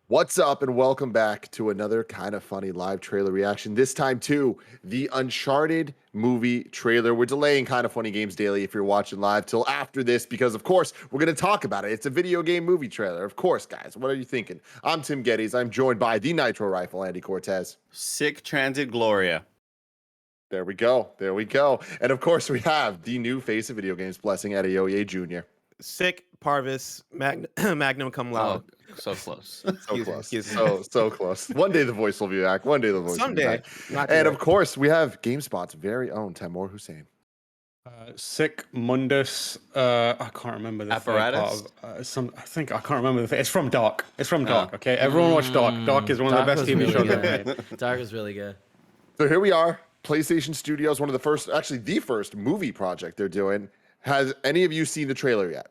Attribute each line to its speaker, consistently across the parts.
Speaker 1: What's up, and welcome back to another kind of funny live trailer reaction. This time to the Uncharted movie trailer. We're delaying kind of funny games daily if you're watching live till after this because, of course, we're going to talk about it. It's a video game movie trailer. Of course, guys. What are you thinking? I'm Tim Geddes. I'm joined by the Nitro Rifle, Andy Cortez.
Speaker 2: Sick Transit Gloria.
Speaker 1: There we go. There we go. And, of course, we have the new face of video games, Blessing Adeoye Jr.
Speaker 3: Sick Parvis Magnum cum laude.
Speaker 2: Oh, so close.
Speaker 1: So close. So close. One day the voice will be back. One day the voice will be back. And of course, we have GameSpot's very own Tamoor Hussein.
Speaker 4: Sick Mundus. I can't remember the
Speaker 2: apparatus.
Speaker 4: I think I can't remember the. It's from Dark. It's from Dark. Okay, everyone watch Dark. Dark is one of the best TV shows ever made.
Speaker 5: Dark is really good.
Speaker 1: So here we are. PlayStation Studios, one of the first, actually the first movie project they're doing. Has any of you seen the trailer yet?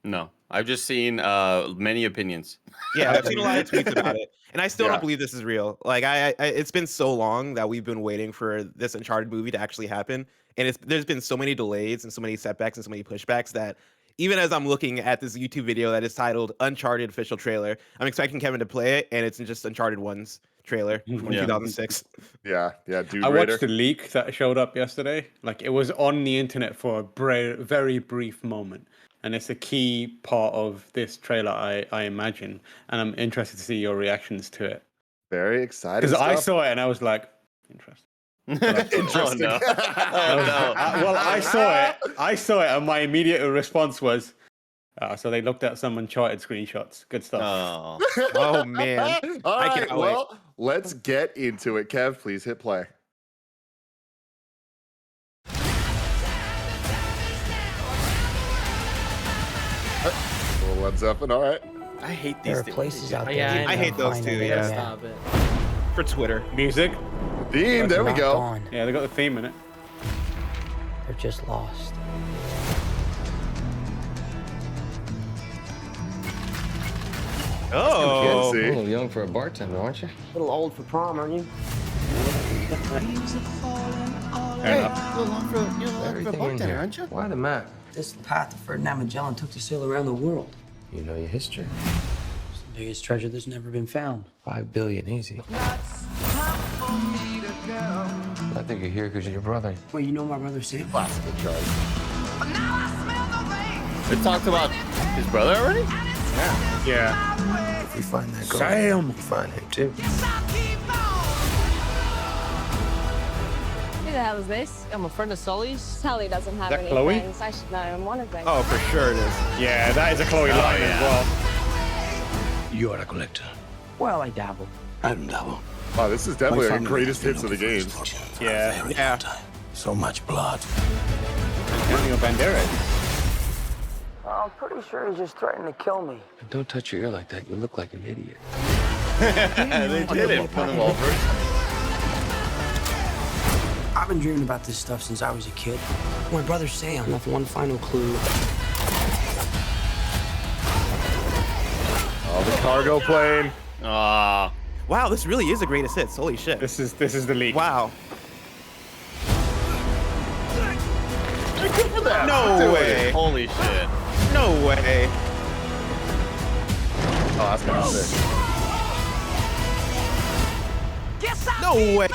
Speaker 2: No, I've just seen many opinions.
Speaker 3: Yeah, I've seen a lot of tweets about it, and I still don't believe this is real. Like, it's been so long that we've been waiting for this Uncharted movie to actually happen, and there's been so many delays and so many setbacks and so many pushbacks that even as I'm looking at this YouTube video that is titled Uncharted official trailer, I'm expecting Kevin to play it, and it's just Uncharted 1's trailer from 2006.
Speaker 1: Yeah, dude.
Speaker 4: I watched the leak that showed up yesterday. Like, it was on the internet for a very brief moment. And it's a key part of this trailer, I imagine. And I'm interested to see your reactions to it.
Speaker 1: Very excited.
Speaker 4: Because I saw it and I was like, interesting.
Speaker 1: Interesting.
Speaker 2: Oh, no.
Speaker 4: Well, I saw it and my immediate response was, so they looked at some Uncharted screenshots. Good stuff.
Speaker 3: Oh man.
Speaker 1: All
Speaker 3: I
Speaker 1: right,
Speaker 3: can't
Speaker 1: well, let's get into it. Kev, please hit play. Led Zeppelin, all right.
Speaker 2: I hate these
Speaker 5: There are
Speaker 2: things.
Speaker 5: places out there.
Speaker 3: Yeah, I hate those too. Yeah,
Speaker 5: Stop it.
Speaker 3: for Twitter.
Speaker 4: Music.
Speaker 1: Theme, there we
Speaker 5: Not
Speaker 1: go.
Speaker 5: gone.
Speaker 4: Yeah, they got the theme in it.
Speaker 5: They're just lost.
Speaker 3: Oh,
Speaker 1: See?
Speaker 6: A little young for a bartender, aren't you?
Speaker 5: A little old for prom, aren't you?
Speaker 4: Fair enough.
Speaker 6: Everything in here. Why the map?
Speaker 5: This is the path that Ferdinand Magellan took to sail around the world.
Speaker 6: You know your history.
Speaker 5: It's the biggest treasure that's never been found.
Speaker 6: 5 billion, easy. I think you're here because of your brother.
Speaker 5: Well, you know my brother Sam?
Speaker 1: Classic Uncharted.
Speaker 2: They talked about his brother already?
Speaker 4: Yeah.
Speaker 6: If we find that girl,
Speaker 4: Sam.
Speaker 6: we find him too.
Speaker 7: Who the hell is this?
Speaker 8: I'm a friend of Sully's.
Speaker 7: Sully doesn't have
Speaker 4: Is that
Speaker 7: any
Speaker 4: Chloe?
Speaker 7: friends. I should know him. One of them.
Speaker 3: oh, for sure it is.
Speaker 4: Yeah, that is a Chloe line as well.
Speaker 6: You are a collector.
Speaker 5: Well, I dabble.
Speaker 6: I don't dabble.
Speaker 1: Wow, this is definitely the greatest hits of the games.
Speaker 4: Yeah.
Speaker 3: Yeah.
Speaker 6: So much blood.
Speaker 4: Antonio Banderas.
Speaker 5: I'm pretty sure he's just threatening to kill me.
Speaker 6: Don't touch your ear like that. You look like an idiot.
Speaker 2: They did it for the Wolvers.
Speaker 5: I've been dreaming about this stuff since I was a kid. My brother Sam left one final clue.
Speaker 1: Oh, the cargo plane.
Speaker 2: Ah,
Speaker 3: Wow, this really is the greatest hits. Holy shit.
Speaker 4: This is the leak.
Speaker 3: Wow.
Speaker 1: Good for that.
Speaker 3: No way.
Speaker 2: holy shit.
Speaker 3: No way.
Speaker 1: Oh, that's kind of sick.
Speaker 3: No way.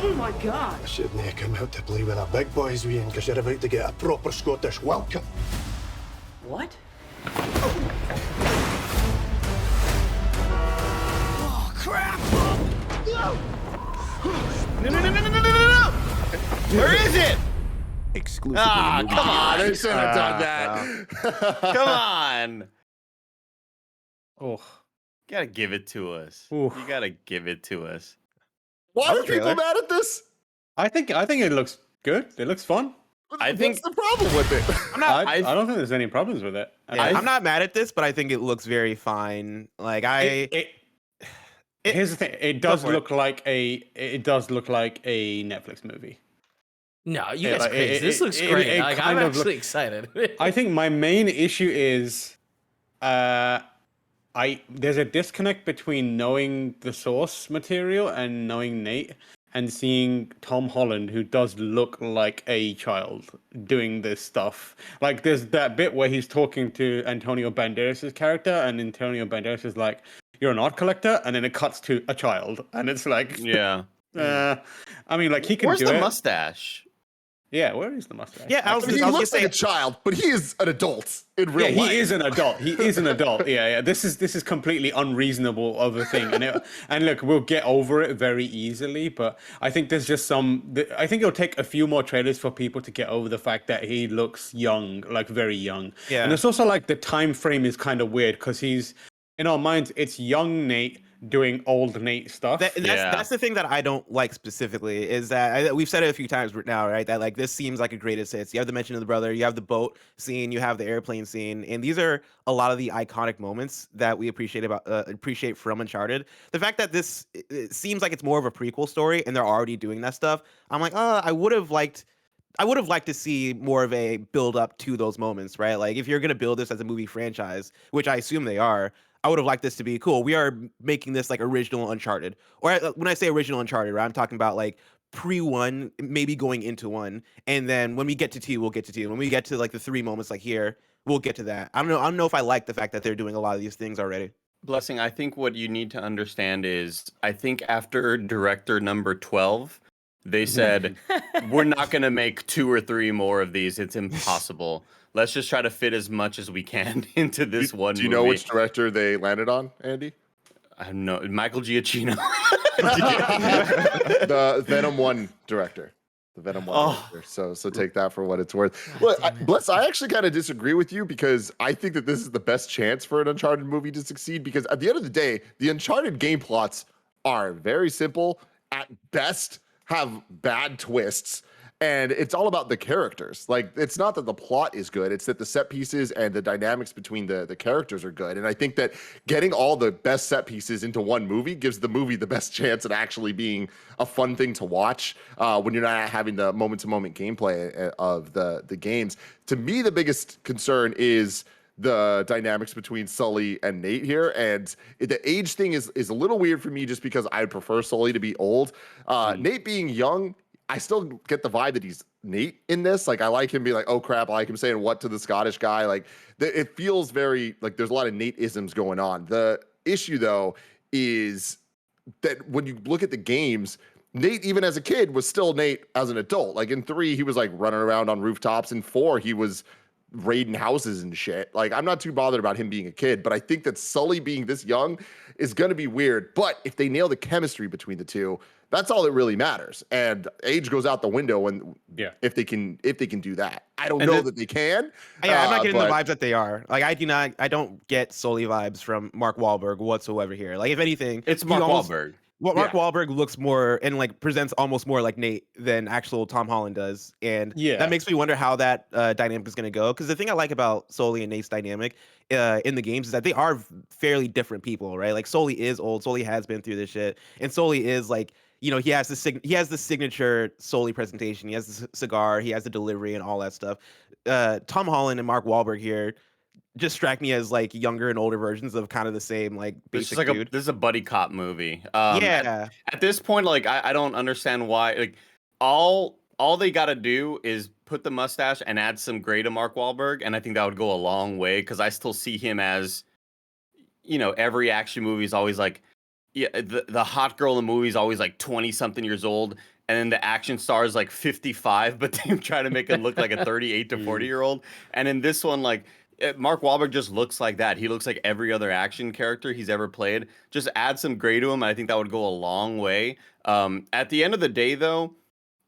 Speaker 5: Oh my God!
Speaker 9: I shouldn't have come out to play with the big boys, Ian, because you're about to get a proper Scottish welcome.
Speaker 5: What?
Speaker 2: No. Where is it?
Speaker 6: Exclusively.
Speaker 2: Ah, come on.
Speaker 1: They shouldn't have done that.
Speaker 2: Come on.
Speaker 4: Oh.
Speaker 2: Gotta give it to us.
Speaker 4: Oof.
Speaker 2: You gotta give it to us.
Speaker 1: Why are
Speaker 3: trailer.
Speaker 1: people mad at this?
Speaker 4: I think it looks good. It looks fun.
Speaker 1: What's the problem with it?
Speaker 4: I don't think there's any problems with it.
Speaker 3: I'm not mad at this, but I think it looks very fine. Like
Speaker 4: Here's the thing. It does look like a Netflix movie.
Speaker 8: No, you guys crazy. This looks great. Like, I'm actually excited.
Speaker 4: I think my main issue is there's a disconnect between knowing the source material and knowing Nate. and seeing Tom Holland, who does look like a child, doing this stuff. Like there's that bit where he's talking to Antonio Banderas' character, and Antonio Banderas is like, "You're an art collector," and then it cuts to a child, and it's like,
Speaker 2: Yeah.
Speaker 4: I mean, like he can
Speaker 2: Where's
Speaker 4: do
Speaker 2: the
Speaker 4: it.
Speaker 2: mustache?
Speaker 4: Yeah, where is the mustache?
Speaker 3: Yeah, I was
Speaker 1: I mean, he
Speaker 3: gonna
Speaker 1: looks
Speaker 3: say,
Speaker 1: like a child, but he is an adult in real life.
Speaker 4: He is an adult. He is an adult. Yeah. This is completely unreasonable of a thing, and look, we'll get over it very easily. But I think there's just I think it'll take a few more trailers for people to get over the fact that he looks young, like very young.
Speaker 3: Yeah.
Speaker 4: And it's also like the time frame is kind of weird because he's in our minds it's young Nate doing old Nate stuff.
Speaker 3: That's the thing that I don't like specifically is that we've said it a few times now, right? That like this seems like a greatest hits. You have the mention of the brother, you have the boat scene, you have the airplane scene, and these are a lot of the iconic moments that we appreciate from Uncharted. The fact that it seems like it's more of a prequel story and they're already doing that stuff, I'm like, I would have liked to see more of a build up to those moments, right? Like if you're gonna build this as a movie franchise, which I assume they are, I would have liked this to be cool. We are making this like original Uncharted, or when I say original Uncharted, right, I'm talking about like pre-1, maybe going into 1, and then when we get to 2, we'll get to 2. When we get to like the 3 moments like here, we'll get to that. I don't know if I like the fact that they're doing a lot of these things already.
Speaker 2: Blessing, I think what you need to understand is, I think after director number 12, they said, we're not going to make 2 or 3 more of these. It's impossible. Let's just try to fit as much as we can into this one movie.
Speaker 1: Do you know which director they landed on, Andy?
Speaker 2: I have no... Michael Giacchino.
Speaker 1: The Venom 1 director. The Venom 1 director. So take that for what it's worth. Look, Bless, I actually kind of disagree with you because I think that this is the best chance for an Uncharted movie to succeed because at the end of the day, the Uncharted game plots are very simple. At best, have bad twists. And it's all about the characters. Like, it's not that the plot is good. It's that the set pieces and the dynamics between the characters are good. And I think that getting all the best set pieces into one movie gives the movie the best chance at actually being a fun thing to watch when you're not having the moment-to-moment gameplay of the games. To me, the biggest concern is the dynamics between Sully and Nate here. And the age thing is a little weird for me just because I prefer Sully to be old. Nate being young, I still get the vibe that he's Nate in this. Like, I like him being like, oh crap, I like him saying what to the Scottish guy. Like, it feels very, like there's a lot of Nate-isms going on. The issue, though, is that when you look at the games, Nate, even as a kid, was still Nate as an adult. Like, in 3, he was like running around on rooftops. In 4, he was raiding houses and shit. Like, I'm not too bothered about him being a kid, but I think that Sully being this young is going to be weird. But if they nail the chemistry between the two, that's all that really matters. And age goes out the window when if they can do that. I don't know that they can.
Speaker 3: Yeah, I'm not getting the vibes that they are. Like I don't get Sully vibes from Mark Wahlberg whatsoever here. Like if anything,
Speaker 2: it's Mark Wahlberg.
Speaker 3: Well, Mark Wahlberg looks more and like presents almost more like Nate than actual Tom Holland does, and that makes me wonder how that dynamic is going to go. Because the thing I like about Sully and Nate's dynamic in the games is that they are fairly different people, right? Like Sully is old, Sully has been through this shit, and Sully is like, you know, he has the signature Sully presentation, he has the cigar, he has the delivery, and all that stuff. Tom Holland and Mark Wahlberg here just strike me as like younger and older versions of kind of the same like basic dude.
Speaker 2: This is a buddy cop movie.
Speaker 3: Yeah.
Speaker 2: At this point, like I don't understand why. Like all they got to do is put the mustache and add some gray to Mark Wahlberg, and I think that would go a long way because I still see him as, you know, every action movie is always like, the hot girl in the movie is always like 20-something years old, and then the action star is like 55, but they try to make him look like a 38 to 40-year-old. And in this one, like, Mark Wahlberg just looks like that. He looks like every other action character he's ever played. Just add some gray to him, and I think that would go a long way. At the end of the day, though,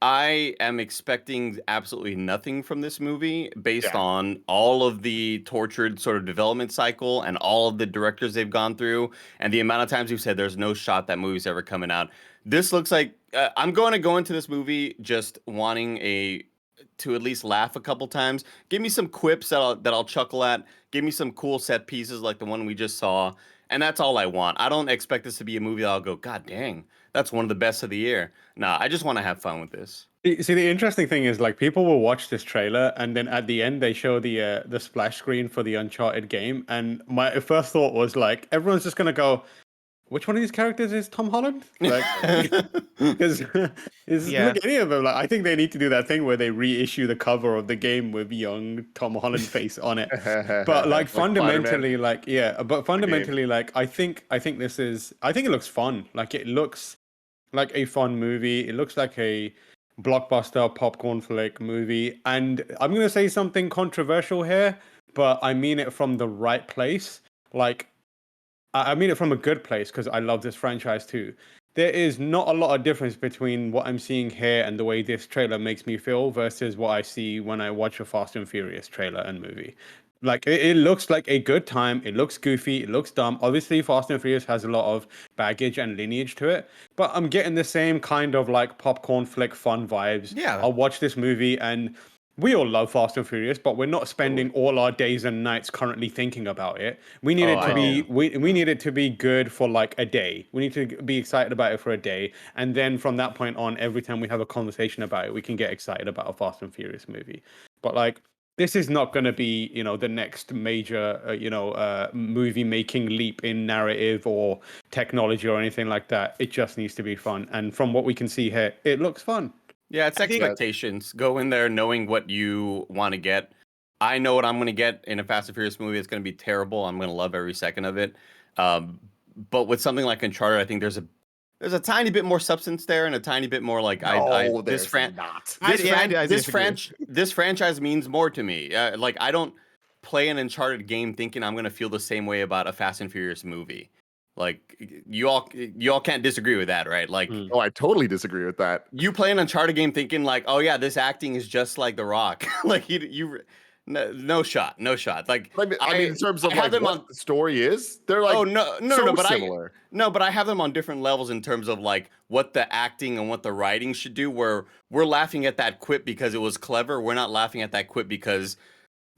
Speaker 2: I am expecting absolutely nothing from this movie based on all of the tortured sort of development cycle and all of the directors they've gone through and the amount of times you've said there's no shot that movie's ever coming out. This looks like I'm going to go into this movie just wanting to at least laugh a couple times. Give me some quips that I'll chuckle at. Give me some cool set pieces like the one we just saw. And that's all I want. I don't expect this to be a movie that I'll go, God dang, that's one of the best of the year. Nah, I just want to have fun with this.
Speaker 4: See, the interesting thing is, like, people will watch this trailer, and then at the end they show the splash screen for the Uncharted game, and my first thought was like, everyone's just gonna go, which one of these characters is Tom Holland? Like, because look at any of them. Like, I think they need to do that thing where they reissue the cover of the game with young Tom Holland face on it. But like fundamentally, I think it looks fun. Like it looks like a fun movie. It looks like a blockbuster popcorn flick movie. And I'm gonna say something controversial here, but I mean it from the right place. Like, I mean it from a good place because I love this franchise too. There is not a lot of difference between what I'm seeing here and the way this trailer makes me feel versus what I see when I watch a Fast and Furious trailer and movie. Like it looks like a good time. It looks goofy. It looks dumb. Obviously, Fast and Furious has a lot of baggage and lineage to it, but I'm getting the same kind of like popcorn flick fun vibes.
Speaker 3: Yeah.
Speaker 4: I'll watch this movie and we all love Fast and Furious, but we're not spending all our days and nights currently thinking about it. We need it to be we need it to be good for like a day. We need to be excited about it for a day, and then from that point on, every time we have a conversation about it, we can get excited about a Fast and Furious movie. But like, this is not going to be, the next major, movie making leap in narrative or technology or anything like that. It just needs to be fun, and from what we can see here, it looks fun.
Speaker 2: Yeah, it's expectations. Go in there knowing what you want to get. I know what I'm going to get in a Fast and Furious movie. It's going to be terrible. I'm going to love every second of it. But with something like Uncharted, I think there's a tiny bit more substance there, and a tiny bit more like this franchise means more to me. Like I don't play an Uncharted game thinking I'm going to feel the same way about a Fast and Furious movie. Like you all can't disagree with that, right? Like,
Speaker 1: oh, I totally disagree with that.
Speaker 2: You play an Uncharted game thinking like, oh yeah, this acting is just like The Rock. Like no shot. Like
Speaker 1: I mean, in terms of like what the story is, they're like similar.
Speaker 2: But I have them on different levels in terms of like what the acting and what the writing should do. Where we're laughing at that quip because it was clever. We're not laughing at that quip because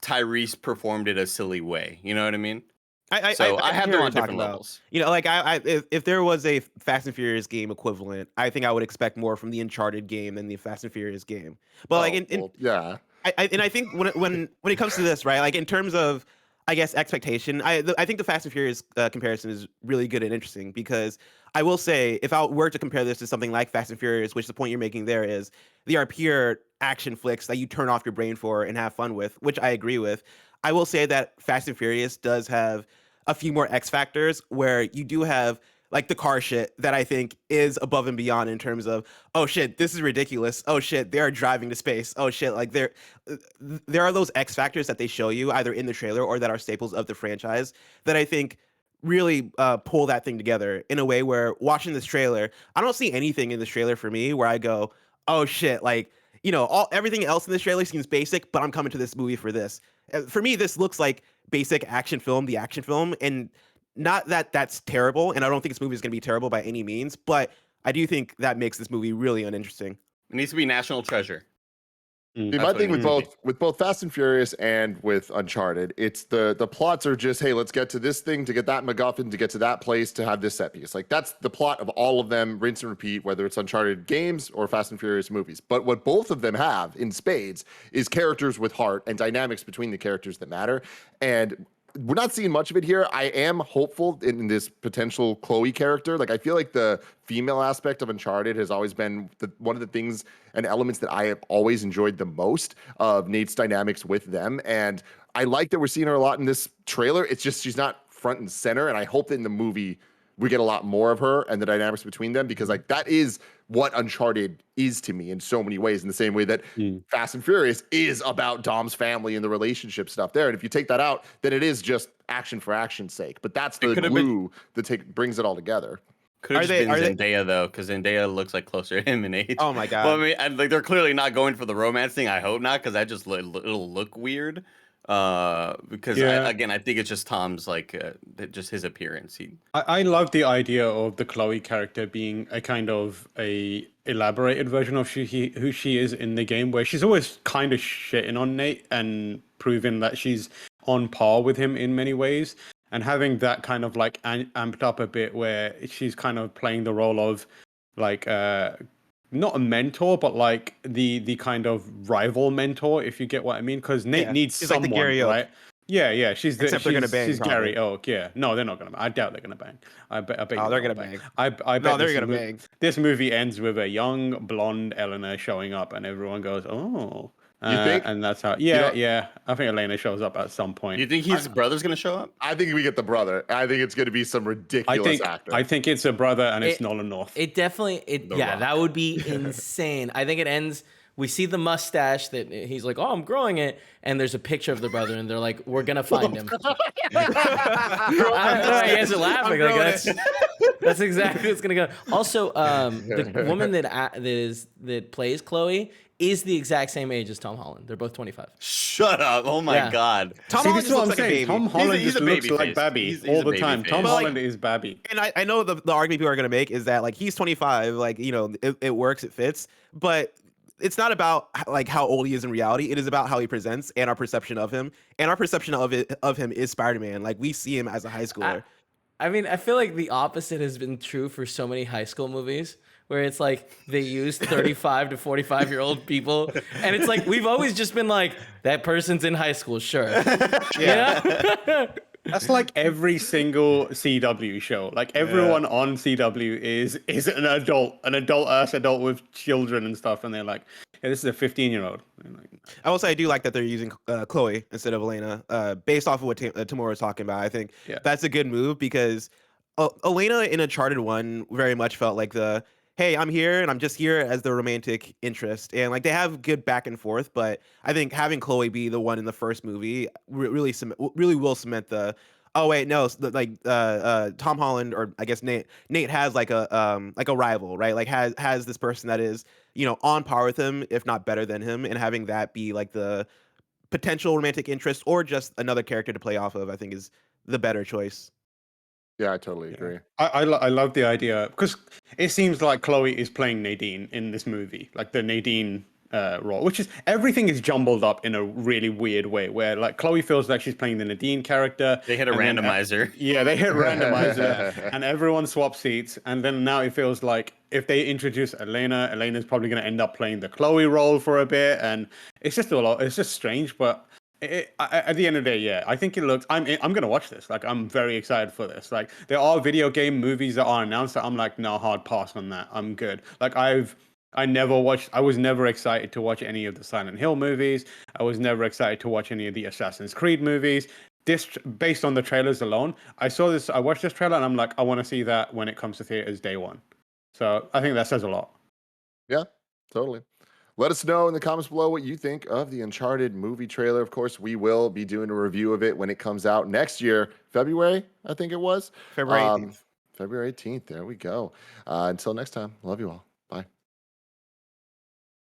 Speaker 2: Tyrese performed it a silly way. You know what I mean? I have them on different levels.
Speaker 3: Like if there was a Fast and Furious game equivalent, I think I would expect more from the Uncharted game than the Fast and Furious game. But I think when it comes to this, right? Like in terms of, I guess, expectation, I think the Fast and Furious comparison is really good and interesting because I will say if I were to compare this to something like Fast and Furious, which the point you're making there is they are pure action flicks that you turn off your brain for and have fun with, which I agree with. I will say that Fast and Furious does have a few more X factors where you do have like the car shit that I think is above and beyond in terms of, oh shit, this is ridiculous. Oh shit, they are driving to space. Oh shit, like there are those X factors that they show you either in the trailer or that are staples of the franchise that I think really pull that thing together in a way where watching this trailer, I don't see anything in this trailer for me where I go, oh shit, like, everything else in this trailer seems basic, but I'm coming to this movie for this. For me, this looks like basic action film, the action film, and not that that's terrible, and I don't think this movie is going to be terrible by any means, but I do think that makes this movie really uninteresting.
Speaker 2: It needs to be national treasure.
Speaker 1: My thing with both Fast and Furious and with Uncharted, it's the plots are just, hey, let's get to this thing to get that MacGuffin to get to that place to have this set piece. Like that's the plot of all of them, rinse and repeat, whether it's Uncharted games or Fast and Furious movies. But what both of them have in spades is characters with heart and dynamics between the characters that matter. And we're not seeing much of it here. I am hopeful in this potential Chloe character. Like, I feel like the female aspect of Uncharted has always been one of the things and elements that I have always enjoyed the most of Nate's dynamics with them. And I like that we're seeing her a lot in this trailer. It's just she's not front and center. And I hope that in the movie we get a lot more of her and the dynamics between them, because like that is what Uncharted is to me in so many ways, in the same way that Fast and Furious is about Dom's family and the relationship stuff there. And if you take that out, then it is just action for action's sake. But that's the glue that brings it all together.
Speaker 2: Could have been Zendaya though, because Zendaya looks like closer to him in age.
Speaker 3: Oh my god!
Speaker 2: Well, I mean, they're clearly not going for the romance thing. I hope not, because that just it'll look weird. Because I think it's just Tom's just his appearance.
Speaker 4: I love the idea of the Chloe character being a kind of a elaborated version of who she is in the game, where she's always kind of shitting on Nate and proving that she's on par with him in many ways, and having that kind of like amped up a bit, where she's kind of playing the role of like not a mentor, but like the kind of rival mentor, if you get what I mean, because Nate needs someone, like right? Yeah. She's
Speaker 3: Except they're gonna bang,
Speaker 4: She's Gary
Speaker 3: probably.
Speaker 4: Oak. Yeah. No, they're not gonna. I doubt they're gonna bang. I bet.
Speaker 3: Oh,
Speaker 4: you
Speaker 3: they're
Speaker 4: they'll
Speaker 3: gonna bang.
Speaker 4: I bet
Speaker 3: No, they're gonna bang.
Speaker 4: this movie ends with a young blonde Eleanor showing up, and everyone goes, "Oh."
Speaker 1: You think?
Speaker 4: And that's how.
Speaker 1: You know-
Speaker 4: Yeah. I think Elena shows up at some point.
Speaker 2: You think his brother's gonna show up?
Speaker 1: I think we get the brother. I think it's going to be some ridiculous actor.
Speaker 4: I think it's a brother, and it's Nolan North.
Speaker 8: It definitely,
Speaker 1: Rock.
Speaker 8: that would be insane. I think it ends. We see the mustache that he's like, oh, I'm growing it, and there's a picture of the brother, and they're like, we're gonna find him. I don't know. You guys are laughing. Like, that's exactly what's gonna go. Also, the woman that plays Chloe is the exact same age as Tom Holland. They're both 25.
Speaker 2: Shut up! Oh my
Speaker 8: Yeah.
Speaker 2: god.
Speaker 3: Tom
Speaker 4: See,
Speaker 3: Holland
Speaker 4: this is
Speaker 3: just
Speaker 4: what I'm
Speaker 3: looks like a
Speaker 4: saying.
Speaker 3: baby.
Speaker 4: Tom Holland
Speaker 2: he's
Speaker 4: just
Speaker 2: a
Speaker 4: looks
Speaker 2: baby
Speaker 4: like
Speaker 2: face.
Speaker 4: Babby
Speaker 2: He's
Speaker 4: all
Speaker 2: a
Speaker 4: the
Speaker 2: baby
Speaker 4: time.
Speaker 2: face.
Speaker 4: Tom
Speaker 2: But,
Speaker 4: Holland is Babby.
Speaker 3: And I know the argument people are going to make is that like he's 25, like, you know, it works, it fits, but it's not about like how old he is in reality. It is about how he presents and our perception of him. And our perception of him is Spider-Man. Like we see him as a high schooler.
Speaker 8: I mean, I feel like the opposite has been true for so many high school movies where it's like they use 35 to 45-year-old people. And it's like, we've always just been like, that person's in high school, sure. Yeah.
Speaker 4: That's like every single CW show. Like everyone on CW is an adult with children and stuff, and they're like, "Yeah, this is a 15-year-old." Like,
Speaker 3: I will say I do like that they're using Chloe instead of Elena, based off of what Tamoor was talking about. I think that's a good move because Elena in Uncharted 1 very much felt like the, hey, I'm here and I'm just here as the romantic interest. And like they have good back and forth, but I think having Chloe be the one in the first movie really will cement the, oh wait, no, Tom Holland, or I guess Nate has like a rival, right? Like has this person that is, you know, on par with him, if not better than him, and having that be like the potential romantic interest or just another character to play off of, I think is the better choice.
Speaker 1: Yeah, I totally agree.
Speaker 4: I love the idea because it seems like Chloe is playing Nadine in this movie, like the Nadine role, which is everything is jumbled up in a really weird way. Where like Chloe feels like she's playing the Nadine character.
Speaker 2: They hit a randomizer.
Speaker 4: They hit randomizer, and everyone swaps seats. And then now it feels like if they introduce Elena's probably going to end up playing the Chloe role for a bit, and it's just a lot. It's just strange, but. At the end of the day, I think it looks. I'm gonna watch this. Like, I'm very excited for this. Like, there are video game movies that are announced that I'm like, no, hard pass on that. I'm good. Like, I was never excited to watch any of the Silent Hill movies. I was never excited to watch any of the Assassin's Creed movies. This, based on the trailers alone, I watched this trailer and I'm like, I want to see that when it comes to theaters day one. So I think that says a lot.
Speaker 1: Yeah, totally. Let us know in the comments below what you think of the Uncharted movie trailer. Of course, we will be doing a review of it when it comes out next year, February, I think it was.
Speaker 3: February 18th.
Speaker 1: February 18th. There we go. Until next time, love you all.